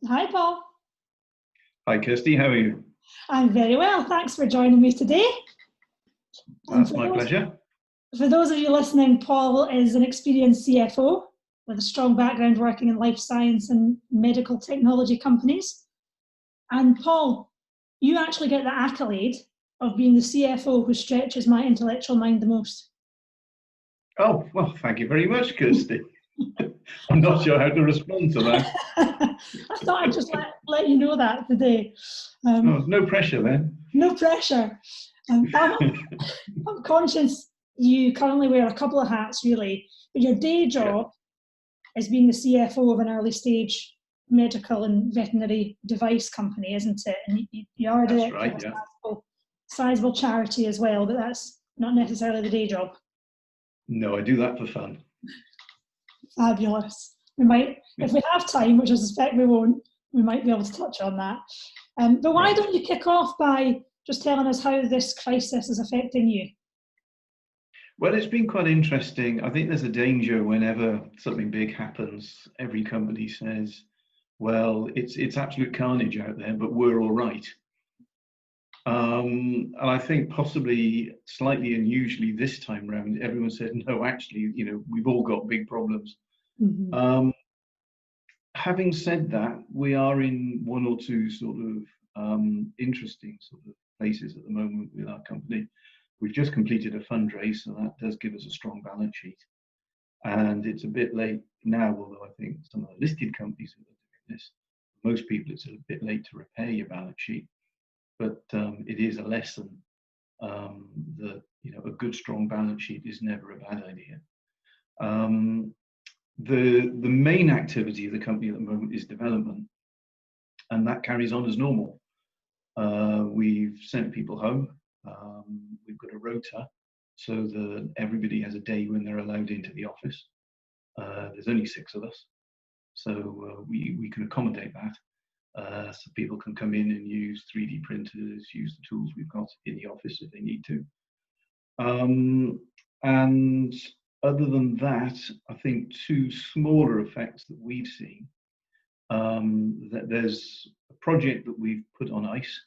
Hi, Paul. Hi, Kirsty. How are you? I'm very well. Thanks for joining me today. And That's my pleasure. for those of you listening, Paul is an experienced CFO with a strong background working in life science and medical technology companies. And Paul, you actually get the accolade of being the CFO who stretches my intellectual mind the most. Oh, well, thank you very much, Kirsty. I'm not sure how to respond to that. I thought I'd just let you know that today. No pressure then. No pressure. I'm conscious you currently wear a couple of hats, really, but your day job is being the CFO of an early stage medical and veterinary device company, isn't it? And you are That's right, yeah. Sizable charity as well, but that's not necessarily the day job. No, I do that for fun. Fabulous. We might, if we have time, which I suspect we won't, we might be able to touch on that. But why don't you kick off by just telling us how this crisis is affecting you? Well, it's been quite interesting. I think there's a danger whenever something big happens, every company says, well, it's absolute carnage out there, but we're all right. And I think possibly slightly unusually this time round, everyone said, no, actually, we've all got big problems. Mm-hmm. Having said that, we are in one or two sort of interesting sort of places at the moment with our company. We've just completed a fundraise, so that does give us a strong balance sheet. And it's a bit late now, although I think some of the listed companies are doing this. Most people, it's a bit late to repair your balance sheet. But it is a lesson that a good, strong balance sheet is never a bad idea. The main activity of the company at the moment is development, and that carries on as normal. We've sent people home. We've got a rota so that everybody has a day when they're allowed into the office. There's only 6 of us, so we can accommodate that. So people can come in and use 3D printers, use the tools we've got in the office if they need to. And other than that, I think 2 smaller effects that we've seen. That there's a project that we've put on ice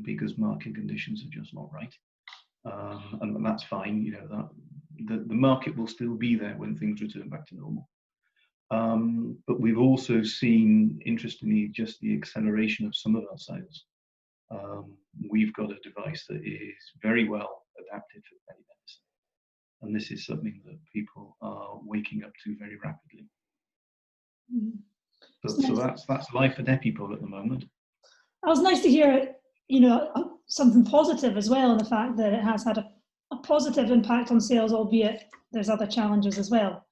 because market conditions are just not right. And that's fine, that the market will still be there when things return back to normal. But we've also seen, interestingly, just the acceleration of some of our sales. We've got a device that is very well adapted for telemedicine, and this is something that people are waking up to very rapidly. So that's life at Epipole at the moment. It was nice to hear, something positive as well, in the fact that it has had a positive impact on sales, albeit there's other challenges as well.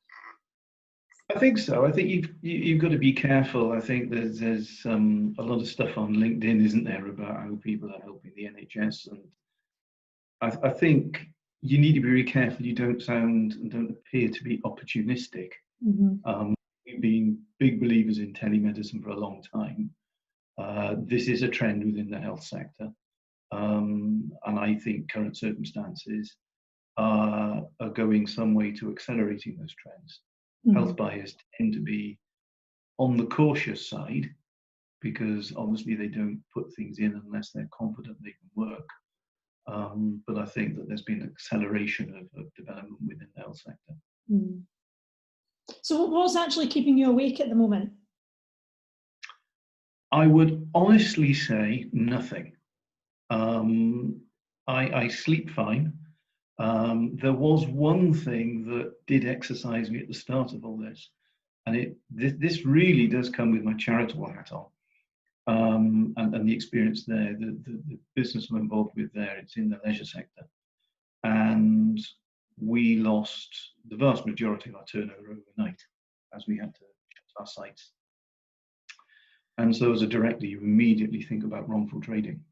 I think so. I think you've got to be careful. I think there's a lot of stuff on LinkedIn, isn't there, about how people are helping the NHS, and I think you need to be very careful you don't sound and don't appear to be opportunistic. Mm-hmm. We've been big believers in telemedicine for a long time. This is a trend within the health sector, and I think current circumstances are going some way to accelerating those trends. Mm-hmm. Health buyers tend to be on the cautious side because obviously they don't put things in unless they're confident they can work. But I think that there's been an acceleration of development within the health sector. Mm-hmm. So what's actually keeping you awake at the moment? I would honestly say nothing. I sleep fine. There was one thing that did exercise me at the start of all this, and this really does come with my charitable hat on, and the experience there. The business I'm involved with there, it's in the leisure sector, and we lost the vast majority of our turnover overnight as we had to shut our sites. And so as a director, you immediately think about wrongful trading.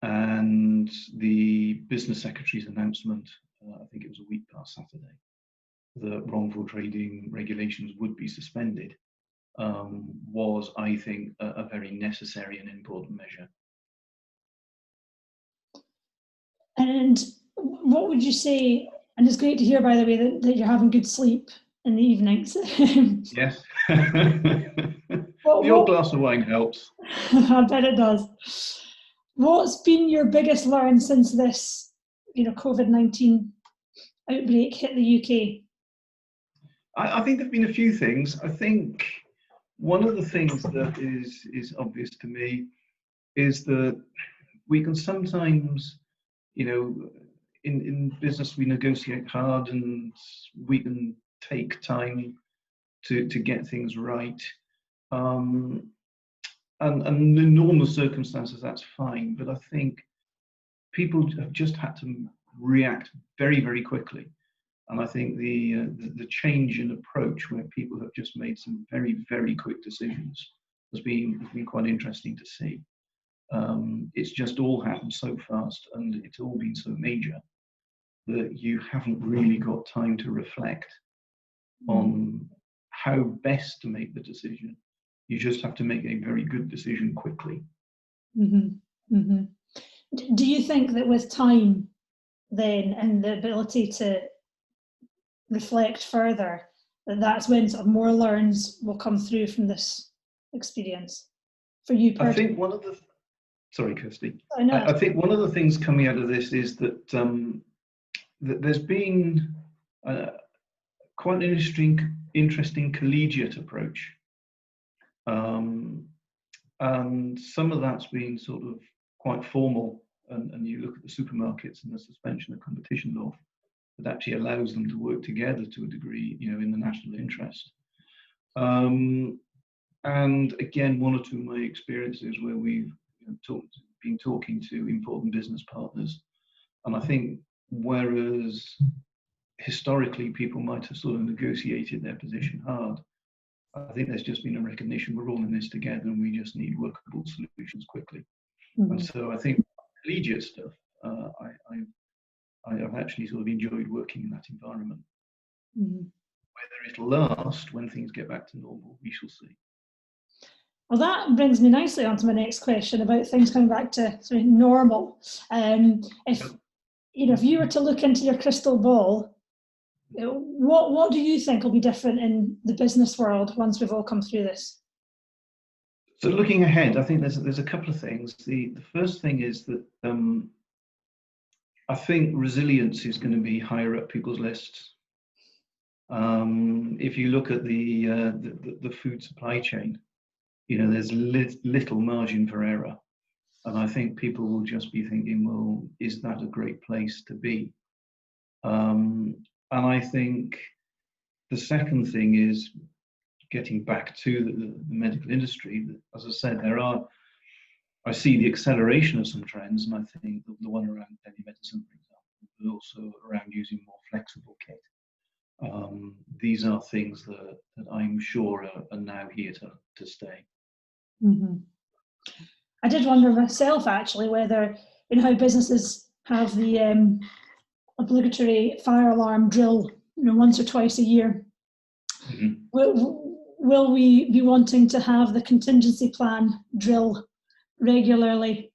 And the business secretary's announcement, I think it was a week past Saturday, that wrongful trading regulations would be suspended, was, I think, a very necessary and important measure. And what would you say, and it's great to hear, by the way, that you're having good sleep in the evenings. Yes. Your glass of wine helps. I bet it does. What's been your biggest learn since this, COVID-19 outbreak hit the UK? I think there've been a few things. I think one of the things that is obvious to me is that we can sometimes, in business we negotiate hard and we can take time to get things right. And in normal circumstances, that's fine. But I think people have just had to react very, very quickly. And I think the change in approach, where people have just made some very, very quick decisions, has been quite interesting to see. It's just all happened so fast, and it's all been so major that you haven't really got time to reflect on how best to make the decision. You just have to make a very good decision quickly. Mm-hmm. Mm-hmm. Do you think that with time then and the ability to reflect further, that's when sort of more learns will come through from this experience for you personally? I think one of the, sorry, Kirsty. Oh, no. I think one of the things coming out of this is that, that there's been quite an interesting collegiate approach. And some of that's been sort of quite formal, and you look at the supermarkets and the suspension of competition law that actually allows them to work together to a degree, in the national interest. And again, one or two of my experiences where we've been talking to important business partners, and I think whereas historically people might have sort of negotiated their position hard, I think there's just been a recognition we're all in this together and we just need workable solutions quickly. Mm-hmm. And so I think collegiate stuff, I've actually sort of enjoyed working in that environment. Mm-hmm. Whether it'll last when things get back to normal, we shall see. Well, that brings me nicely on to my next question about things coming back to sort of normal. If you were to look into your crystal ball, what do you think will be different in the business world once we've all come through this? So looking ahead, I think there's a couple of things. The first thing is that I think resilience is going to be higher up people's lists. If you look at the food supply chain, there's little margin for error. And I think people will just be thinking, well, is that a great place to be? And I think the second thing is getting back to the medical industry. As I said, I see the acceleration of some trends, and I think the one around telemedicine, for example, but also around using more flexible kit. These are things that I'm sure are now here to stay. Mm-hmm. I did wonder myself, actually, whether how businesses have the obligatory fire alarm drill, once or twice a year. Mm-hmm. Will we be wanting to have the contingency plan drill regularly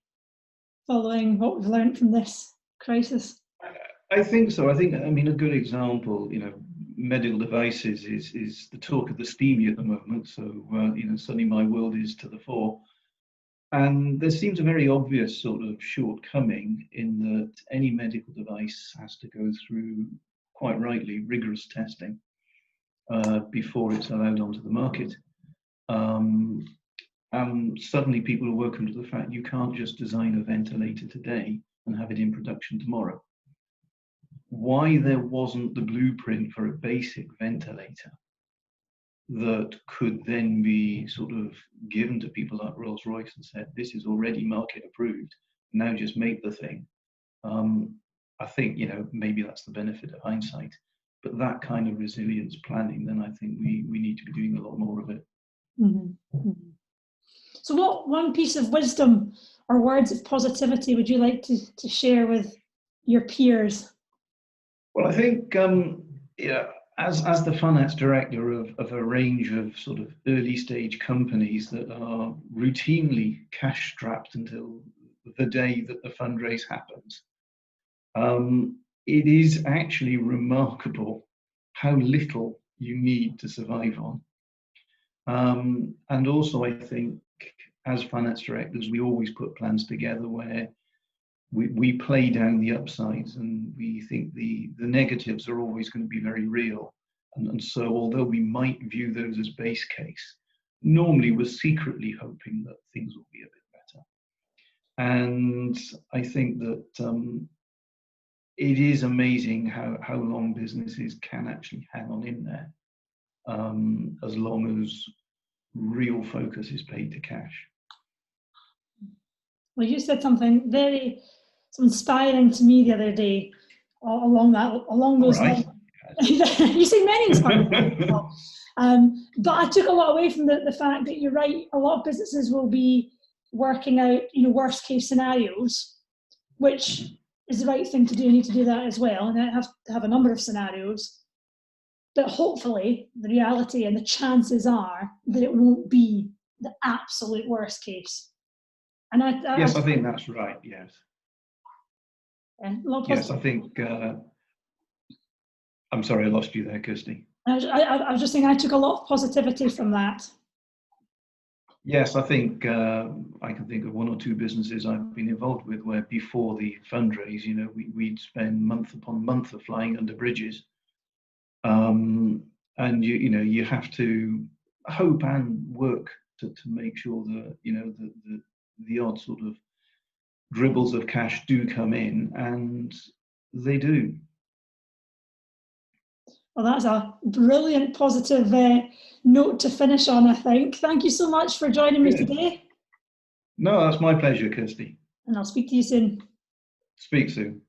following what we've learned from this crisis? I think so. I mean, a good example, medical devices is the talk of the steamy at the moment. So, suddenly my world is to the fore. And there seems a very obvious sort of shortcoming in that any medical device has to go through, quite rightly, rigorous testing before it's allowed onto the market. And suddenly people are woken to the fact you can't just design a ventilator today and have it in production tomorrow. Why there wasn't the blueprint for a basic ventilator that could then be sort of given to people like Rolls-Royce and said, this is already market approved, now just make the thing. I think, maybe that's the benefit of hindsight, but that kind of resilience planning, then I think we need to be doing a lot more of it. Mm-hmm. Mm-hmm. So what one piece of wisdom or words of positivity would you like to share with your peers? Well, I think, as the finance director of a range of sort of early stage companies that are routinely cash strapped until the day that the fundraise happens, it is actually remarkable how little you need to survive on. And also, I think as finance directors, we always put plans together where we play down the upsides, and we think the negatives are always going to be very real. And so, although we might view those as base case, normally we're secretly hoping that things will be a bit better. And I think that it is amazing how long businesses can actually hang on in there, as long as real focus is paid to cash. Well, you said something very inspiring to me the other day along those lines. You say many inspiring things. But I took a lot away from the fact that you're right. A lot of businesses will be working out, worst case scenarios, which is the right thing to do. You need to do that as well, and I have to have a number of scenarios. But hopefully, the reality and the chances are that it won't be the absolute worst case. And I think that's right. Yes. Yes, I think. I'm sorry, I lost you there, Kirsty. I was just saying I took a lot of positivity from that. Yes, I think I can think of one or two businesses I've been involved with where before the fundraise, we'd spend month upon month of flying under bridges, and you have to hope and work to make sure that the odd sort of dribbles of cash do come in, and they do. Well, that's a brilliant positive note to finish on, I think. Thank you so much for joining me today. No, that's my pleasure, Kirsty. And I'll speak to you soon. Speak soon.